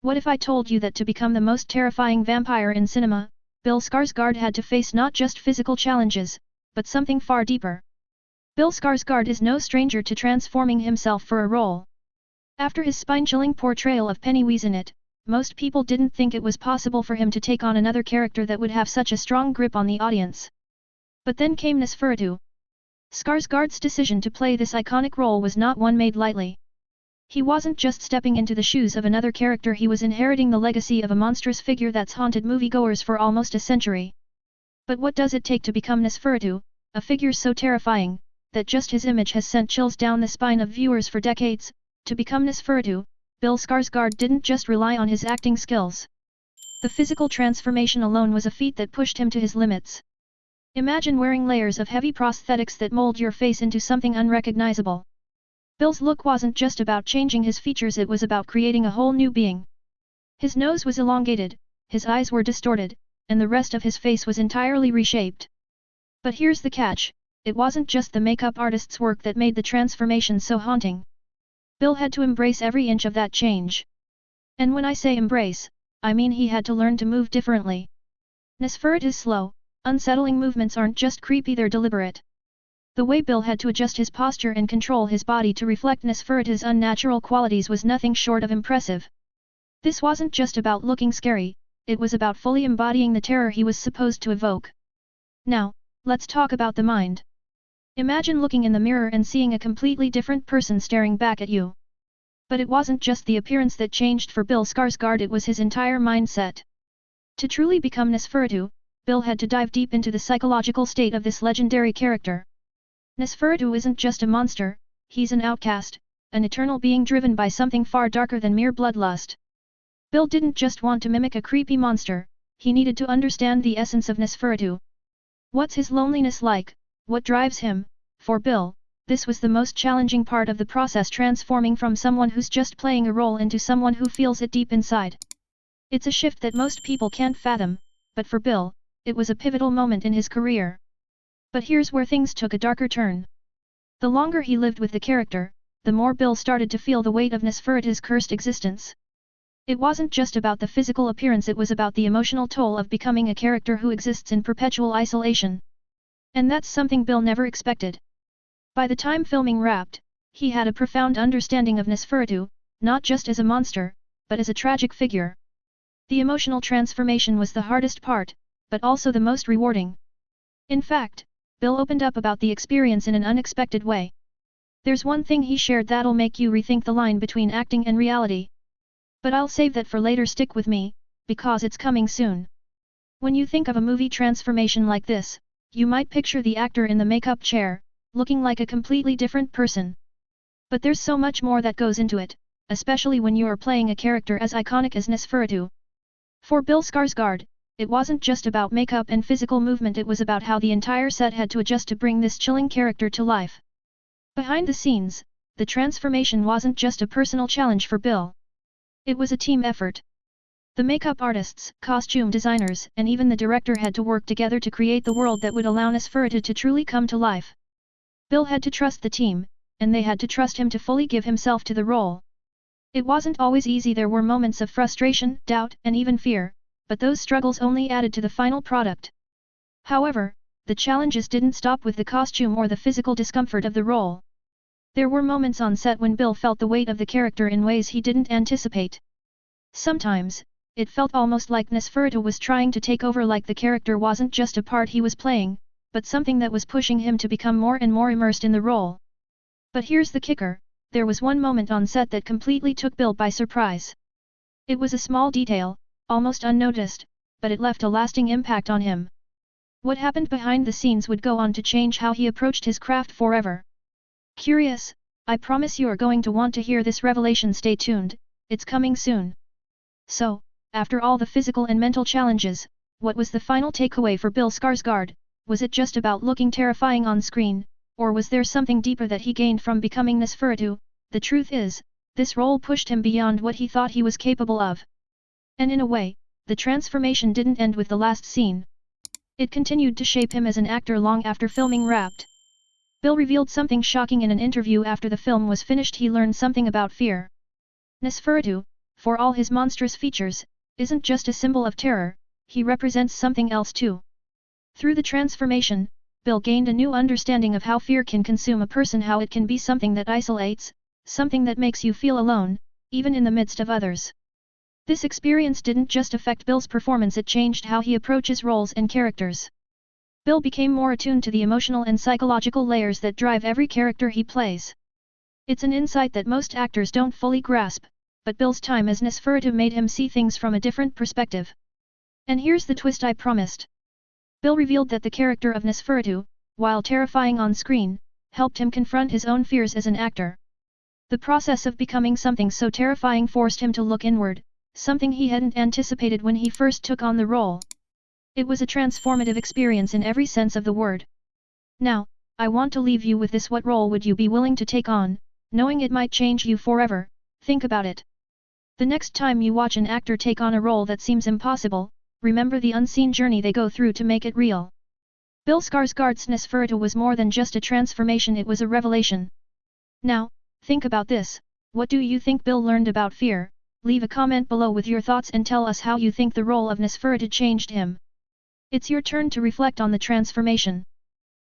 What if I told you that to become the most terrifying vampire in cinema, Bill Skarsgård had to face not just physical challenges, but something far deeper. Bill Skarsgård is no stranger to transforming himself for a role. After his spine-chilling portrayal of Pennywise in it, most people didn't think it was possible for him to take on another character that would have such a strong grip on the audience. But then came Nosferatu. Skarsgård's decision to play this iconic role was not one made lightly. He wasn't just stepping into the shoes of another character, he was inheriting the legacy of a monstrous figure that's haunted moviegoers for almost a century. But what does it take to become Nosferatu, a figure so terrifying, that just his image has sent chills down the spine of viewers for decades? To become Nosferatu, Bill Skarsgård didn't just rely on his acting skills. The physical transformation alone was a feat that pushed him to his limits. Imagine wearing layers of heavy prosthetics that mold your face into something unrecognizable. Bill's look wasn't just about changing his features, it was about creating a whole new being. His nose was elongated, his eyes were distorted, and the rest of his face was entirely reshaped. But here's the catch, it wasn't just the makeup artist's work that made the transformation so haunting. Bill had to embrace every inch of that change. And when I say embrace, I mean he had to learn to move differently. Nosferatu's slow, unsettling movements aren't just creepy, they're deliberate. The way Bill had to adjust his posture and control his body to reflect Nosferatu's unnatural qualities was nothing short of impressive. This wasn't just about looking scary, it was about fully embodying the terror he was supposed to evoke. Now, let's talk about the mind. Imagine looking in the mirror and seeing a completely different person staring back at you. But it wasn't just the appearance that changed for Bill Skarsgård, it was his entire mindset. To truly become Nosferatu, Bill had to dive deep into the psychological state of this legendary character. Nosferatu isn't just a monster, he's an outcast, an eternal being driven by something far darker than mere bloodlust. Bill didn't just want to mimic a creepy monster, he needed to understand the essence of Nosferatu. What's his loneliness like? What drives him? For Bill, this was the most challenging part of the process, transforming from someone who's just playing a role into someone who feels it deep inside. It's a shift that most people can't fathom, but for Bill, it was a pivotal moment in his career. But here's where things took a darker turn. The longer he lived with the character, the more Bill started to feel the weight of Nosferatu's cursed existence. It wasn't just about the physical appearance, it was about the emotional toll of becoming a character who exists in perpetual isolation. And that's something Bill never expected. By the time filming wrapped, he had a profound understanding of Nosferatu, not just as a monster, but as a tragic figure. The emotional transformation was the hardest part, but also the most rewarding. In fact, Bill opened up about the experience in an unexpected way. There's one thing he shared that'll make you rethink the line between acting and reality. But I'll save that for later, stick with me, because it's coming soon. When you think of a movie transformation like this, you might picture the actor in the makeup chair, looking like a completely different person. But there's so much more that goes into it, especially when you are playing a character as iconic as Nosferatu. For Bill Skarsgård, it wasn't just about makeup and physical movement, it was about how the entire set had to adjust to bring this chilling character to life. Behind the scenes, the transformation wasn't just a personal challenge for Bill. It was a team effort. The makeup artists, costume designers, and even the director had to work together to create the world that would allow Nosferatu to truly come to life. Bill had to trust the team, and they had to trust him to fully give himself to the role. It wasn't always easy, there were moments of frustration, doubt, and even fear, but those struggles only added to the final product. However, the challenges didn't stop with the costume or the physical discomfort of the role. There were moments on set when Bill felt the weight of the character in ways he didn't anticipate. Sometimes, it felt almost like Nosferatu was trying to take over, like the character wasn't just a part he was playing, but something that was pushing him to become more and more immersed in the role. But here's the kicker, there was one moment on set that completely took Bill by surprise. It was a small detail, almost unnoticed, but it left a lasting impact on him. What happened behind the scenes would go on to change how he approached his craft forever. Curious? I promise you're going to want to hear this revelation, stay tuned, it's coming soon. So, after all the physical and mental challenges, what was the final takeaway for Bill Skarsgård? Was it just about looking terrifying on screen, or was there something deeper that he gained from becoming Nosferatu? The truth is, this role pushed him beyond what he thought he was capable of. And in a way, the transformation didn't end with the last scene. It continued to shape him as an actor long after filming wrapped. Bill revealed something shocking in an interview after the film was finished. He learned something about fear. Nosferatu, for all his monstrous features, isn't just a symbol of terror, he represents something else too. Through the transformation, Bill gained a new understanding of how fear can consume a person, how it can be something that isolates, something that makes you feel alone, even in the midst of others. This experience didn't just affect Bill's performance, it changed how he approaches roles and characters. Bill became more attuned to the emotional and psychological layers that drive every character he plays. It's an insight that most actors don't fully grasp, but Bill's time as Nosferatu made him see things from a different perspective. And here's the twist I promised. Bill revealed that the character of Nosferatu, while terrifying on screen, helped him confront his own fears as an actor. The process of becoming something so terrifying forced him to look inward, something he hadn't anticipated when he first took on the role. It was a transformative experience in every sense of the word. Now, I want to leave you with this: what role would you be willing to take on, knowing it might change you forever? Think about it. The next time you watch an actor take on a role that seems impossible, remember the unseen journey they go through to make it real. Bill Skarsgård's Nosferatu was more than just a transformation, it was a revelation. Now, think about this: what do you think Bill learned about fear? Leave a comment below with your thoughts and tell us how you think the role of Nosferatu changed him. It's your turn to reflect on the transformation.